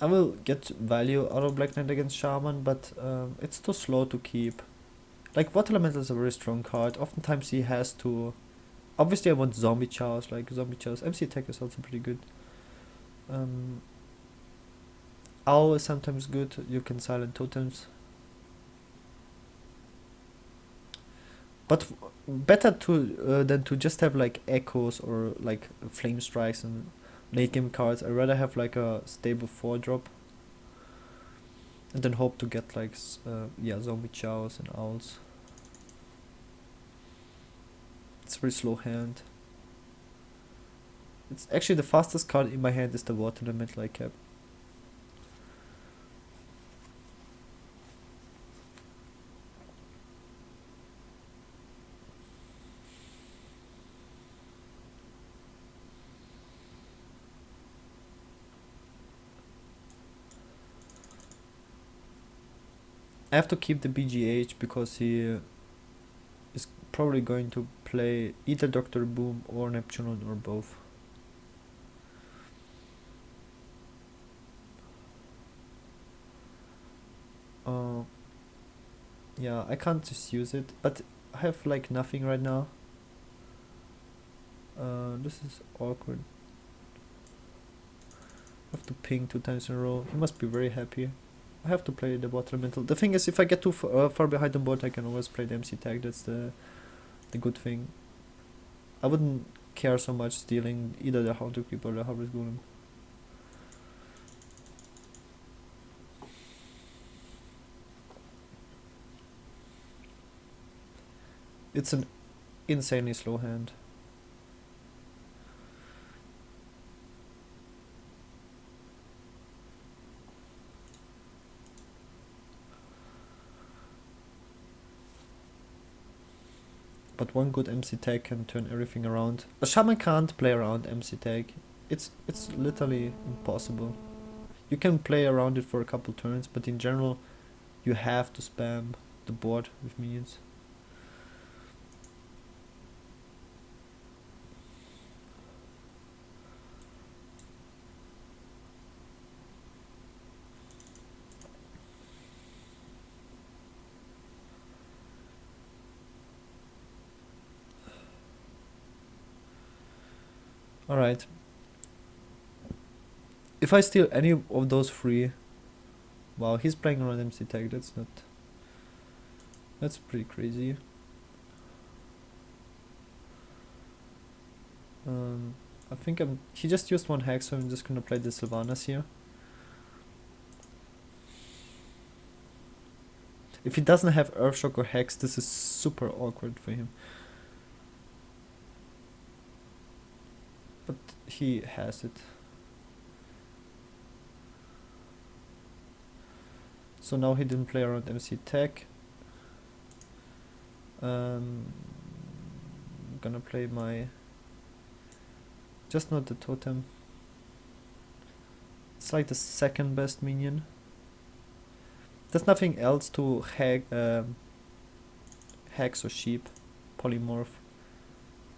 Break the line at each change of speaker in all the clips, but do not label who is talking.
I will get value out of Black Knight against Shaman, but it's too slow to keep. Like, Water Elemental is a very strong card. Oftentimes he has to... Obviously I want Zombie Chows, like Zombie Chows. MC Attack is also pretty good. Owl is sometimes good, you can silent totems. But better to than to just have like echoes or like flame strikes and late game cards. I'd rather have like a stable 4-drop. And then hope to get like yeah, Zombie Chows and Owls. It's a very slow hand. It's actually the fastest card in my hand is the Water Elemental I kept. I have to keep the BGH because he is probably going to play either Dr. Boom or Neptune or both. Yeah, I can't just use it, but I have like nothing right now. This is awkward. I have to ping 2 times in a row. He must be very happy. I have to play the Water Elemental. The thing is, if I get too far behind the board, I can always play the MC tag. That's the good thing. I wouldn't care so much stealing either the Haunted Creep or the Harvest Golem. It's an insanely slow hand. But one good MC tag can turn everything around. A Shaman can't play around MC tag. It's literally impossible. You can play around it for a couple turns, but in general, you have to spam the board with minions. Alright. If I steal any of those 3... Wow, he's playing around MC tag, that's not... That's pretty crazy. I think he just used 1 hex, so I'm just gonna play the Sylvanas here. If he doesn't have Earthshock or Hex, this is super awkward for him. But he has it. So now he didn't play around MC Tech. I'm gonna play my... Just not the totem. It's like the 2nd best minion. There's nothing else to hex or sheep, polymorph,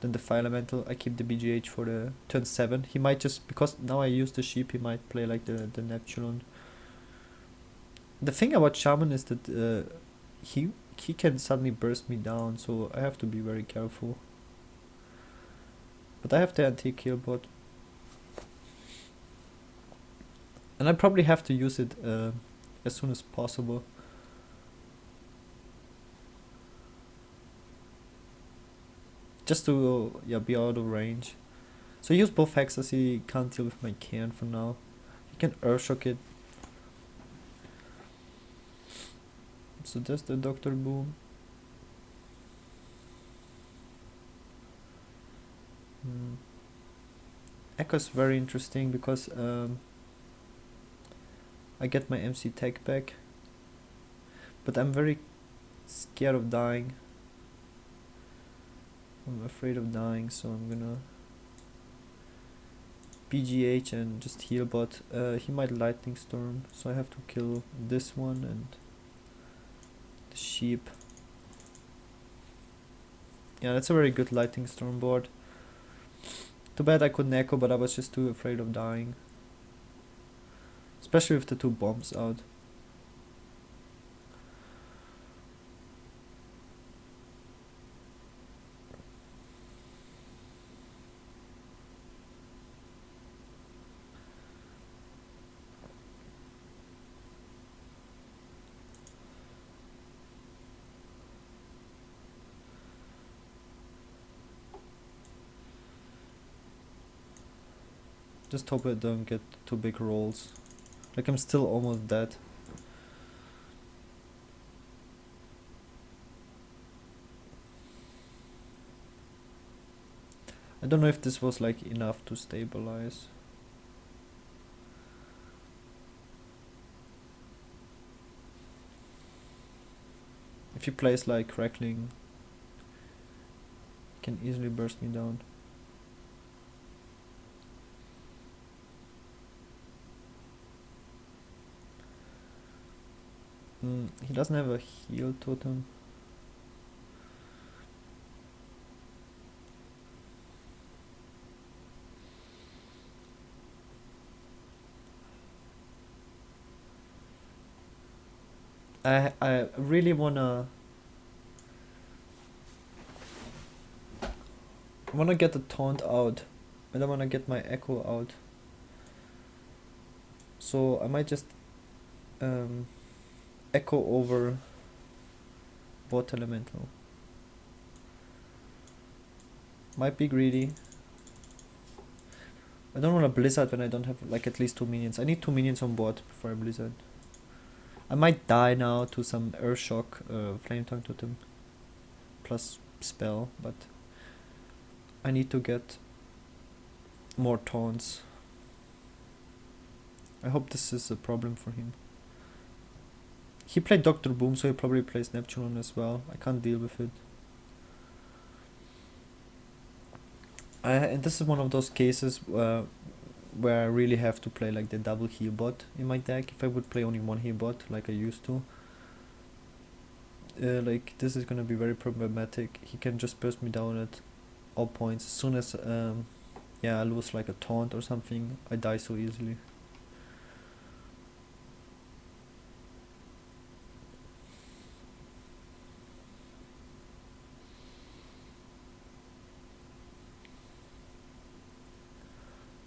than the fire elemental. I keep the BGH for the turn 7. He might just, because now I use the sheep, he might play like the Neptune. The thing about Shaman is that he can suddenly burst me down, so I have to be very careful. But I have the antique heal bot. And I probably have to use it as soon as possible. Just to be out of range. So use both hexes, he can't deal with my Cairn for now. He can Earthshock it. So that's the Dr. Boom. Echo is very interesting because I get my MC tech back, but I'm very scared of dying. I'm afraid of dying, so I'm gonna BGH and just heal bot. He might Lightning Storm, so I have to kill this one and the sheep. Yeah, that's a very good Lightning Storm board. Too bad I couldn't echo, but I was just too afraid of dying. Especially with the 2 bombs out. Just hope I don't get 2 big rolls. Like, I'm still almost dead. I don't know if this was like enough to stabilize. If he plays like Crackling, he can easily burst me down. He doesn't have a heal totem. I really wanna get the taunt out. I don't wanna get my echo out. So I might just echo over bot elemental. Might be greedy. I don't want to blizzard when I don't have like at least 2 minions. I need 2 minions on board before I blizzard. I might die now to some Earthshock Flame Tongue Totem plus spell, but I need to get more taunts. I hope this is a problem for him. He played Dr. Boom, so he probably plays Neptune as well. I can't deal with it. And this is one of those cases where I really have to play like the double heal bot in my deck. If I would play only 1 heal bot like I used to, like this is gonna be very problematic. He can just burst me down at all points. As soon as I lose like a taunt or something, I die so easily.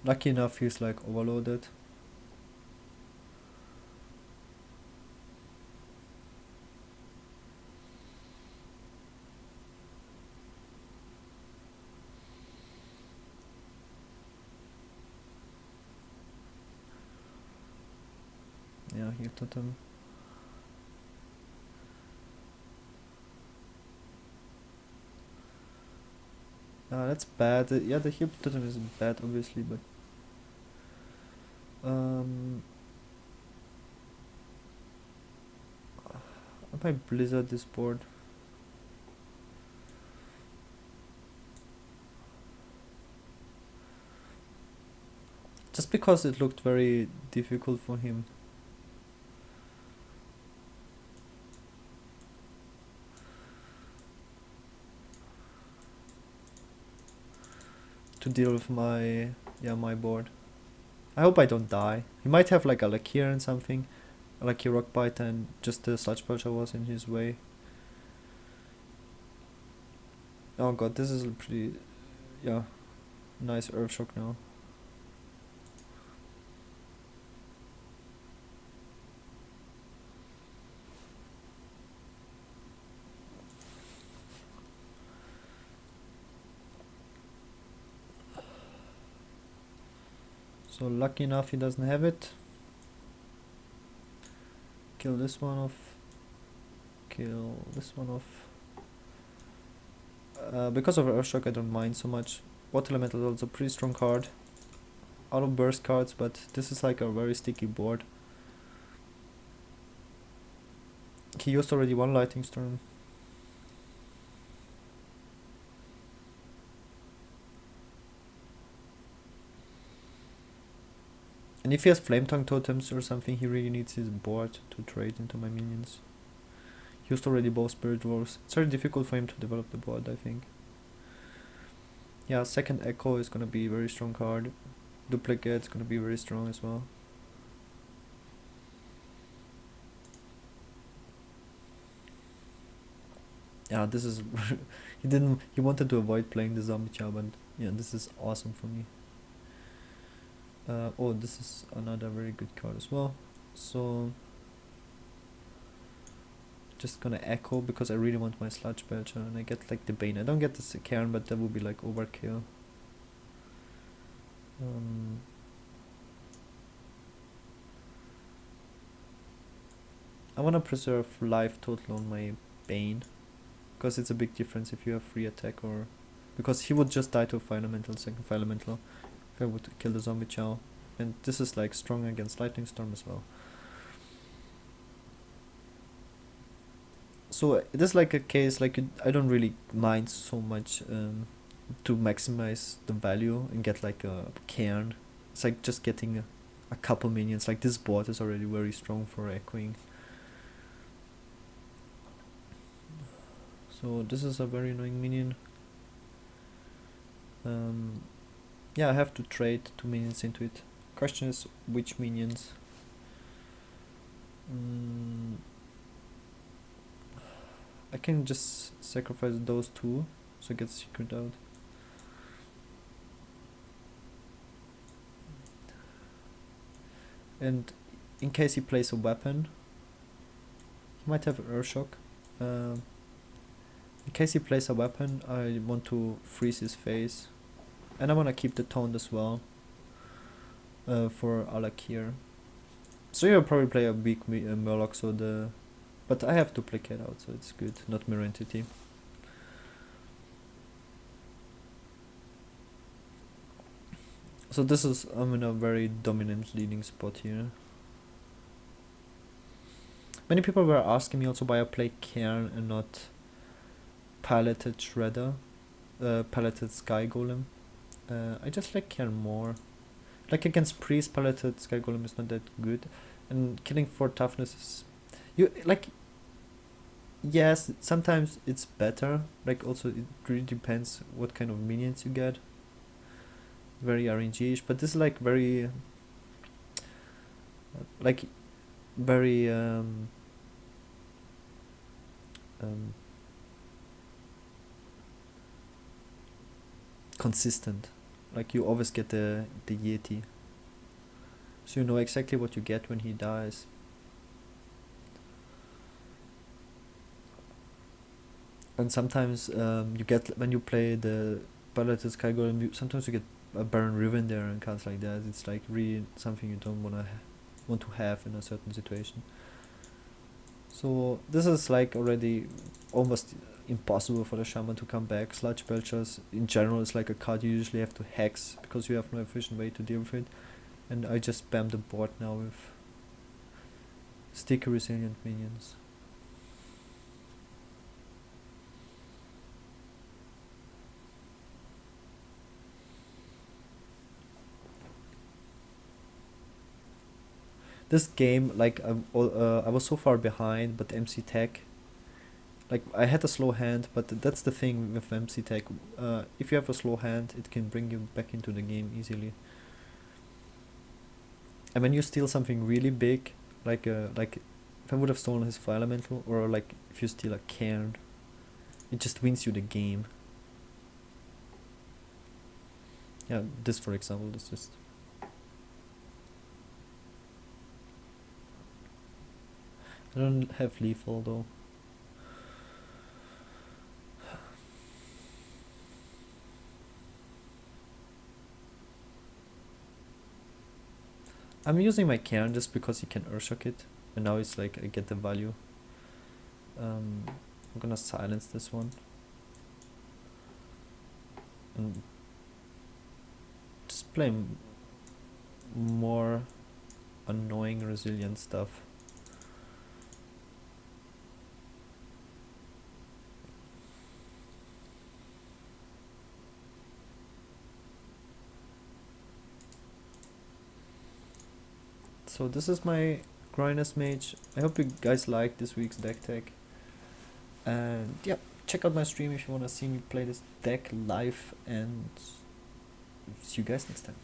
Lucky enough he's like overloaded. Yeah, heal totem. That's bad. Yeah, the heal totem is bad obviously, but I might blizzard this board. Just because it looked very difficult for him. To deal with my board. I hope I don't die. He might have like a Lakir and something. A Lucky Rock Bite, and just the Sludge Belcher was in his way. Oh god, this is a pretty nice Earthshock now. So lucky enough he doesn't have it. Kill this one off. Kill this one off. Because of Earthshock I don't mind so much. Water Elemental is also a pretty strong card. Out of burst cards, but this is like a very sticky board. He used already 1 Lightning Storm. And if he has Flame Tongue Totems or something, he really needs his board to trade into my minions. He used already both Spirit Dwarfs. It's very difficult for him to develop the board, I think. Yeah, second Echo is gonna be a very strong card. Duplicate's gonna be very strong as well. Yeah, this is he wanted to avoid playing the zombie chow, but yeah, this is awesome for me. Oh, this is another very good card as well. So just gonna echo because I really want my Sludge Belcher, and I get like the Bane. I don't get the Cairn, but that would be like overkill. I wanna preserve life total on my Bane, because it's a big difference if you have free attack or... Because he would just die to a Fire Elemental, second Fire Elemental, if I would kill the Zombie Chow. And this is like strong against Lightning Storm as well. So it is like a case, like I don't really mind so much to maximize the value and get like a cairn. It's like just getting a couple minions. Like this board is already very strong for echoing. So this is a very annoying minion. Yeah, I have to trade 2 minions into it. Question is which minions. I can just sacrifice those 2 so I get secret out. And in case he plays a weapon, he might have Urshock. In case he plays a weapon, I want to freeze his face. And I want to keep the taunt as well for Alakir. So you'll probably play a big Murloc, so the... But I have duplicate out, so it's good, not mirror entity. So this is, I'm in a very dominant leading spot here. Many people were asking me also why I play Cairn and not Piloted Shredder, Piloted Sky Golem. I just like Cairn more. Like against Priest, Piloted Sky Golem is not that good, and killing for toughness is... You like... Yes, sometimes it's better, like also it really depends what kind of minions you get. Very RNG-ish, but this is like very... like very consistent. Like you always get the Yeti, so you know exactly what you get when he dies. And sometimes you get, when you play the Piloted Sky Golem, sometimes you get a Baron Riven there and cards like that. It's like really something you don't want to have in a certain situation. So this is like already almost impossible for the Shaman to come back. Sludge Belchers in general is like a card you usually have to hex because you have no efficient way to deal with it. And I just spam the board now with sticky resilient minions. This game, like I was so far behind, but MC Tech, like I had a slow hand, but that's the thing with MC Tech. If you have a slow hand, it can bring you back into the game easily. And when you steal something really big, like if I would have stolen his Fire Elemental, or like if you steal a Cairn, it just wins you the game. Yeah, this for example, this just... I don't have lethal though. I'm using my Cairn just because he can Urshock it, and now it's like I get the value. I'm gonna silence this one and just play more annoying resilient stuff. So this is my Grinders Mage. I hope you guys liked this week's deck tech. And yeah, check out my stream if you want to see me play this deck live, and see you guys next time.